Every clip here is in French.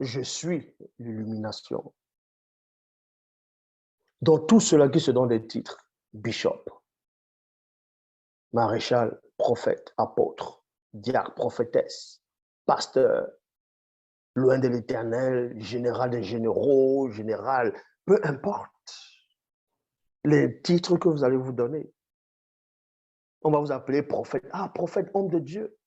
Je suis l'illumination. Donc, tous ceux-là qui se donnent des titres, bishop, maréchal, prophète, apôtre, diacre, prophétesse, pasteur, loin de l'éternel, général des généraux, général, peu importe les titres que vous allez vous donner. On va vous appeler prophète. Ah, prophète, homme de Dieu.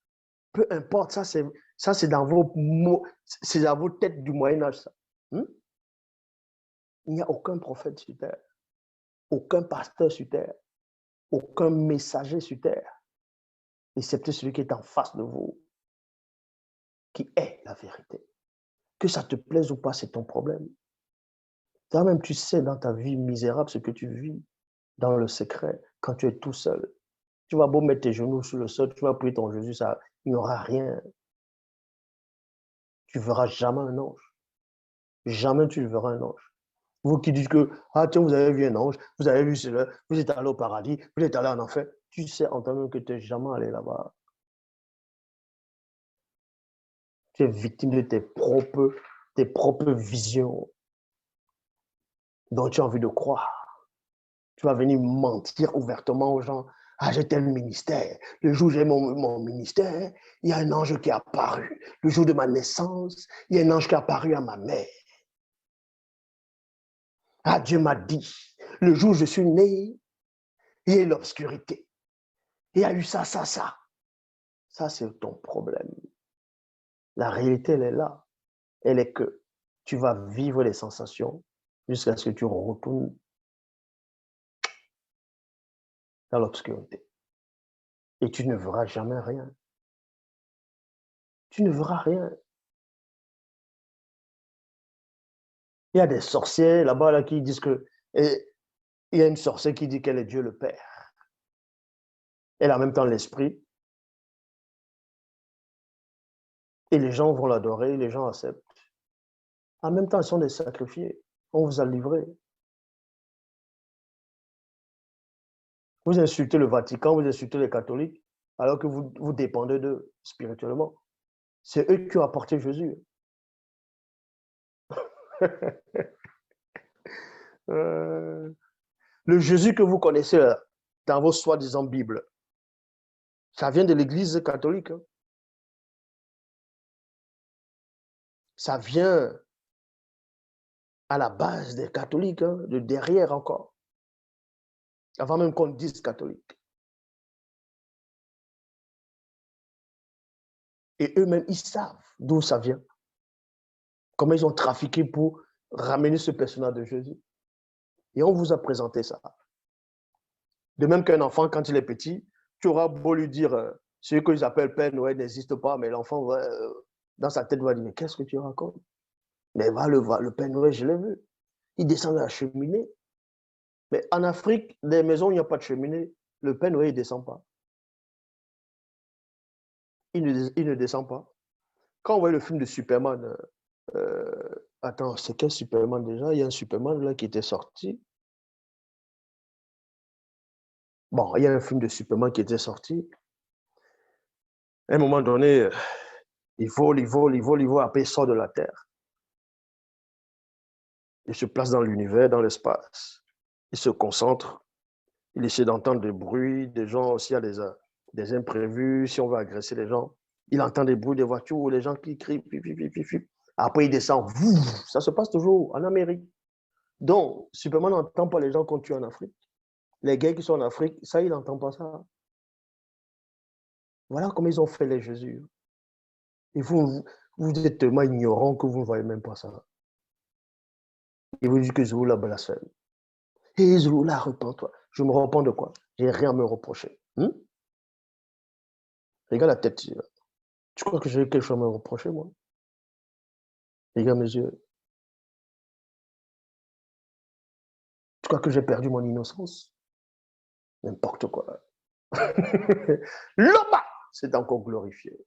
Peu importe, ça c'est dans vos mots, c'est dans vos têtes du Moyen-Âge, ça. Il n'y a aucun prophète sur terre, aucun pasteur sur terre, aucun messager sur terre, excepté celui qui est en face de vous, qui est la vérité. Que ça te plaise ou pas, c'est ton problème. Toi-même, tu sais dans ta vie misérable ce que tu vis dans le secret, quand tu es tout seul. Tu vas beau mettre tes genoux sur le sol, tu vas prier ton Jésus, ça, il n'y aura rien. Tu ne verras jamais un ange. Jamais tu ne verras un ange. Vous qui dites que, ah tiens, vous avez vu un ange, vous avez vu cela, vous êtes allé au paradis, vous êtes allé en enfer. Tu sais en toi-même que tu n'es jamais allé là-bas. Tu es victime de tes propres visions dont tu as envie de croire. Tu vas venir mentir ouvertement aux gens. Ah, j'ai tel ministère. Le jour où j'ai mon ministère, il y a un ange qui est apparu. Le jour de ma naissance, il y a un ange qui est apparu à ma mère. Ah, Dieu m'a dit, le jour où je suis né, il y a eu l'obscurité. Il y a eu ça, ça, ça. Ça, c'est ton problème. La réalité, elle est là. Elle est que tu vas vivre les sensations jusqu'à ce que tu retournes dans l'obscurité. Et tu ne verras jamais rien. Tu ne verras rien. Il y a des sorciers là-bas là, qui disent que... Et il y a une sorcière qui dit qu'elle est Dieu le Père. Elle a en même temps l'Esprit. Et les gens vont l'adorer, les gens acceptent. En même temps, ils sont des sacrifiés. On vous a livré. Vous insultez le Vatican, vous insultez les catholiques, alors que vous dépendez d'eux spirituellement. C'est eux qui ont apporté Jésus. Le Jésus que vous connaissez dans vos soi-disant Bibles, ça vient de l'Église catholique. Ça vient à la base des catholiques, de derrière encore, avant même qu'on dise catholique. Et eux-mêmes, ils savent d'où ça vient. Comment ils ont trafiqué pour ramener ce personnage de Jésus. Et on vous a présenté ça. De même qu'un enfant, quand il est petit, tu auras beau lui dire, ce qu'ils appellent Père Noël n'existe pas, mais l'enfant, dans sa tête, va dire, mais qu'est-ce que tu racontes? Mais le Père Noël, je l'ai vu. Il descend de la cheminée. Mais en Afrique, des maisons, il n'y a pas de cheminée. Le Père Noël, il ne descend pas. Il ne descend pas. Quand on voit le film de Superman, attends, c'est quel Superman déjà? Il y a un Superman là qui était sorti. Bon, il y a un film de Superman qui était sorti. À un moment donné, il vole, après il sort de la Terre. Il se place dans l'univers, dans l'espace. Il se concentre. Il essaie d'entendre des bruits, des gens aussi, il y a des imprévus, si on veut agresser les gens. Il entend des bruits des voitures, les gens qui crient, Après, il descend. Ça se passe toujours en Amérique. Donc, Superman n'entend pas les gens qu'on tue en Afrique. Les gars qui sont en Afrique, ça, il n'entend pas ça. Voilà comment ils ont fait les Jésus. Et vous êtes tellement ignorant que vous ne voyez même pas ça. Et vous dites que Zoula blasphème. Et Zoula, repens-toi. Je me repens de quoi? J'ai rien à me reprocher. Regarde la tête. Tu crois que j'ai quelque chose à me reprocher, moi? Regarde mes yeux. Tu crois que j'ai perdu mon innocence? N'importe quoi. L'Oba, c'est encore glorifié.